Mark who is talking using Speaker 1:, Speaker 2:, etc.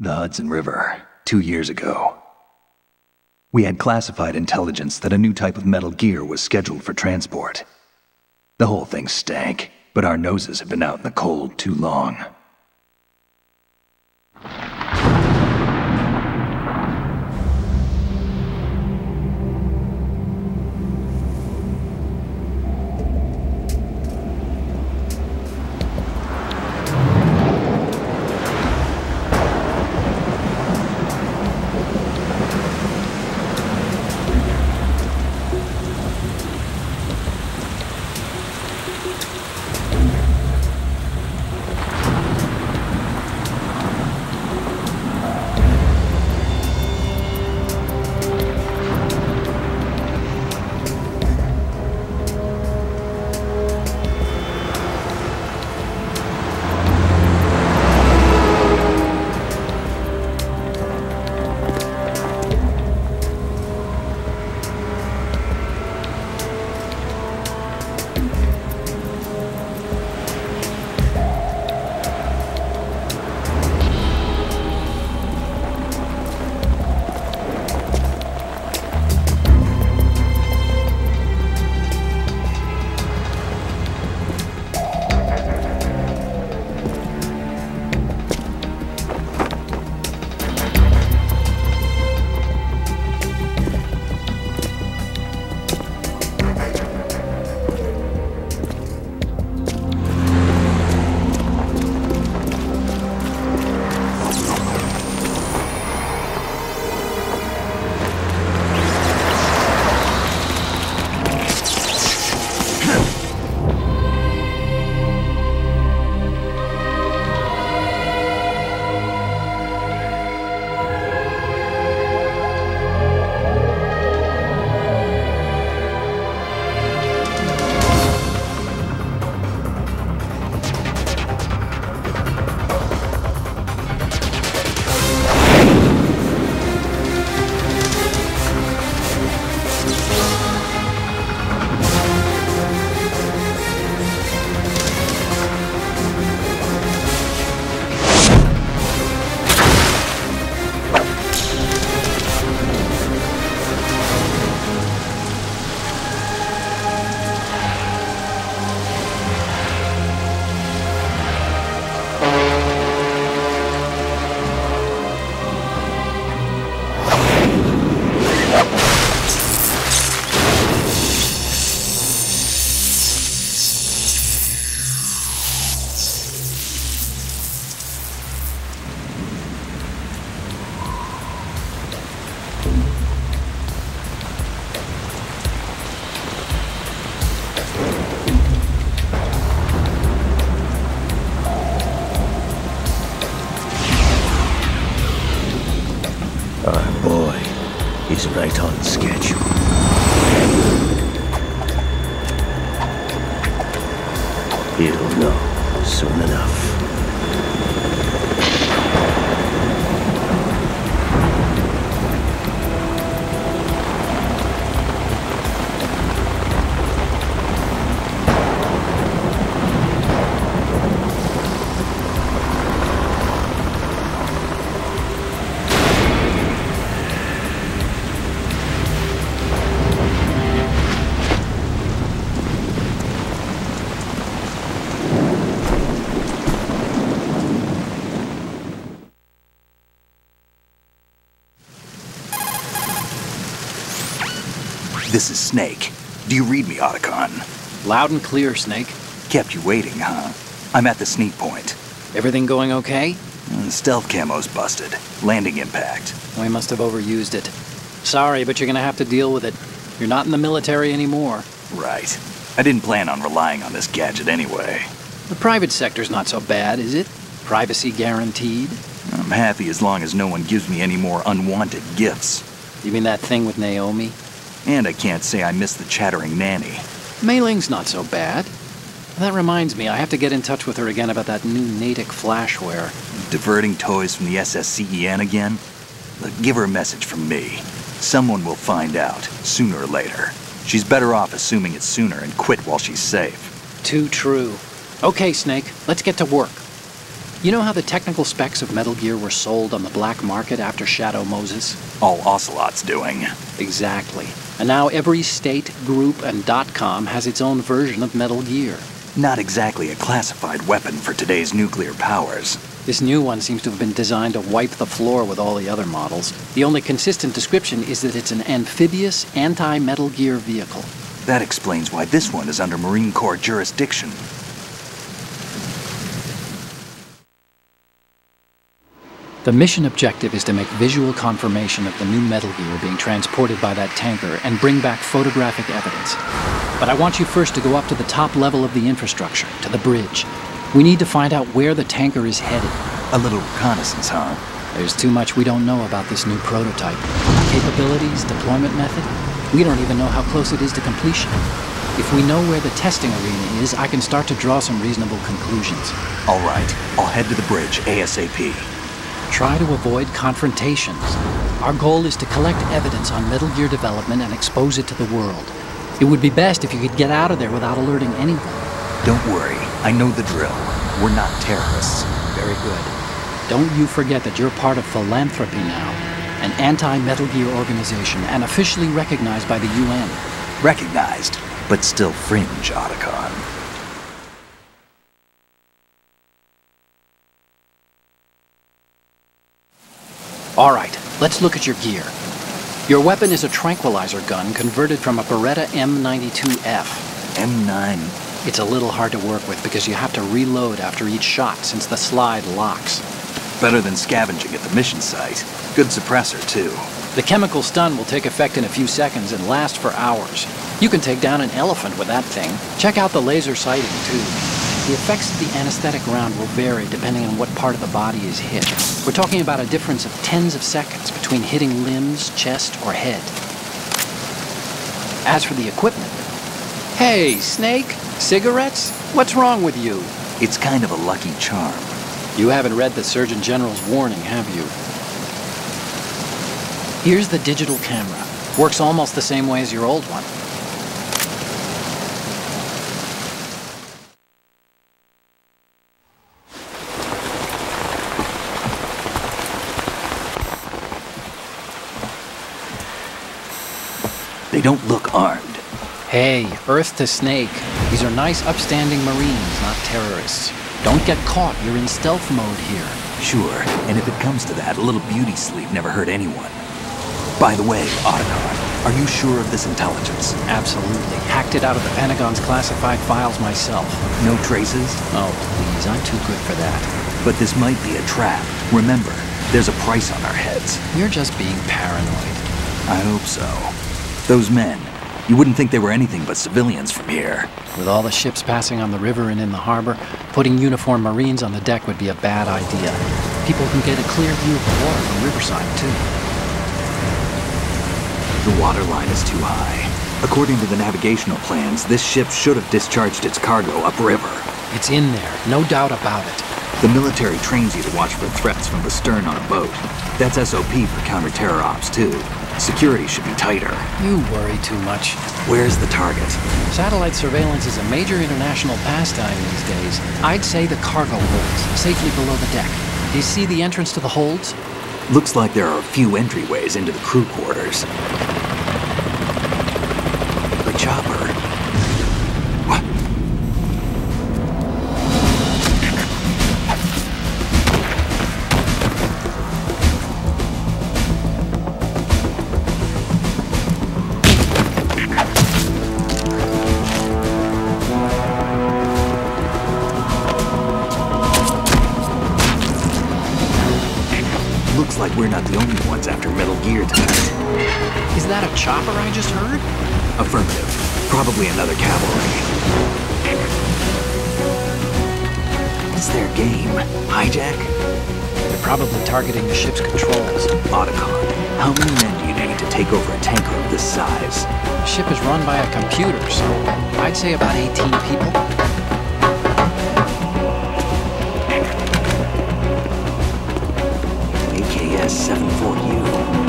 Speaker 1: The Hudson River, 2 years ago. We had classified intelligence that a new type of metal gear was scheduled for transport. The whole thing stank, but our noses had been out in the cold too long.
Speaker 2: He's right on schedule. He'll know soon enough.
Speaker 1: This is Snake. Do you read me, Otacon?
Speaker 3: Loud and clear, Snake.
Speaker 1: Kept you waiting, huh? I'm at the sneak point.
Speaker 3: Everything going okay?
Speaker 1: Stealth camo's busted. Landing impact.
Speaker 3: We must have overused it. Sorry, but you're gonna have to deal with it. You're not in the military anymore.
Speaker 1: Right. I didn't plan on relying on this gadget anyway.
Speaker 3: The private sector's not so bad, is it? Privacy guaranteed?
Speaker 1: I'm happy as long as no one gives me any more unwanted gifts.
Speaker 3: You mean that thing with Naomi?
Speaker 1: And I can't say I miss the chattering nanny.
Speaker 3: Mei Ling's not so bad. That reminds me, I have to get in touch with her again about that new Natick flashware.
Speaker 1: Diverting toys from the SSCEN again? Look, give her a message from me. Someone will find out, sooner or later. She's better off assuming it's sooner and quit while she's safe.
Speaker 3: Too true. Okay, Snake, let's get to work. You know how the technical specs of Metal Gear were sold on the black market after Shadow Moses?
Speaker 1: All Ocelot's doing.
Speaker 3: Exactly. And now every state, group, and .com has its own version of Metal Gear.
Speaker 1: Not exactly a classified weapon for today's nuclear powers.
Speaker 3: This new one seems to have been designed to wipe the floor with all the other models. The only consistent description is that it's an amphibious, anti-Metal Gear vehicle.
Speaker 1: That explains why this one is under Marine Corps jurisdiction.
Speaker 3: The mission objective is to make visual confirmation of the new Metal Gear being transported by that tanker and bring back photographic evidence. But I want you first to go up to the top level of the infrastructure, to the bridge. We need to find out where the tanker is headed.
Speaker 1: A little reconnaissance, huh?
Speaker 3: There's too much we don't know about this new prototype. Capabilities, deployment method. We don't even know how close it is to completion. If we know where the testing arena is, I can start to draw some reasonable conclusions.
Speaker 1: All right, I'll head to the bridge ASAP.
Speaker 3: Try to avoid confrontations. Our goal is to collect evidence on Metal Gear development and expose it to the world. It would be best if you could get out of there without alerting anyone.
Speaker 1: Don't worry, I know the drill. We're not terrorists.
Speaker 3: Very good. Don't you forget that you're part of Philanthropy now, an anti-Metal Gear organization and officially recognized by the UN.
Speaker 1: Recognized, but still fringe, Otacon.
Speaker 3: All right, let's look at your gear. Your weapon is a tranquilizer gun converted from a Beretta M92F.
Speaker 1: M9.
Speaker 3: It's a little hard to work with because you have to reload after each shot since the slide locks.
Speaker 1: Better than scavenging at the mission site. Good suppressor, too.
Speaker 3: The chemical stun will take effect in a few seconds and last for hours. You can take down an elephant with that thing. Check out the laser sighting, too. The effects of the anesthetic round will vary depending on what part of the body is hit. We're talking about a difference of tens of seconds between hitting limbs, chest, or head. As for the equipment... Hey, Snake? Cigarettes? What's wrong with you?
Speaker 1: It's kind of a lucky charm.
Speaker 3: You haven't read the Surgeon General's warning, have you? Here's the digital camera. Works almost the same way as your old one.
Speaker 1: They don't look armed.
Speaker 3: Hey, Earth to Snake. These are nice, upstanding Marines, not terrorists. Don't get caught. You're in stealth mode here.
Speaker 1: Sure, and if it comes to that, a little beauty sleep never hurt anyone. By the way, Otacon, are you sure of this intelligence?
Speaker 3: Absolutely. Hacked it out of the Pentagon's classified files myself.
Speaker 1: No traces?
Speaker 3: Oh, please, I'm too good for that.
Speaker 1: But this might be a trap. Remember, there's a price on our heads.
Speaker 3: You're just being paranoid.
Speaker 1: I hope so. Those men, you wouldn't think they were anything but civilians from here.
Speaker 3: With all the ships passing on the river and in the harbor, putting uniformed Marines on the deck would be a bad idea. People can get a clear view of the water from riverside, too.
Speaker 1: The water line is too high. According to the navigational plans, this ship should have discharged its cargo upriver.
Speaker 3: It's in there, no doubt about it.
Speaker 1: The military trains you to watch for threats from the stern on a boat. That's SOP for counter-terror ops, too. Security should be tighter.
Speaker 3: You worry too much.
Speaker 1: Where's the target?
Speaker 3: Satellite surveillance is a major international pastime these days. I'd say the cargo holds, safely below the deck. Do you see the entrance to the holds?
Speaker 1: Looks like there are a few entryways into the crew quarters. The chopper. What? Looks like we're not the only ones after Metal Gear tonight.
Speaker 3: Is that a chopper I just heard?
Speaker 1: Affirmative. Probably another cavalry. What's their game? Hijack?
Speaker 3: They're probably targeting the ship's controls.
Speaker 1: Otacon, how many men do you need to take over a tanker of this size?
Speaker 3: The ship is run by a computer, so I'd say about 18 people.
Speaker 1: AKS-74U.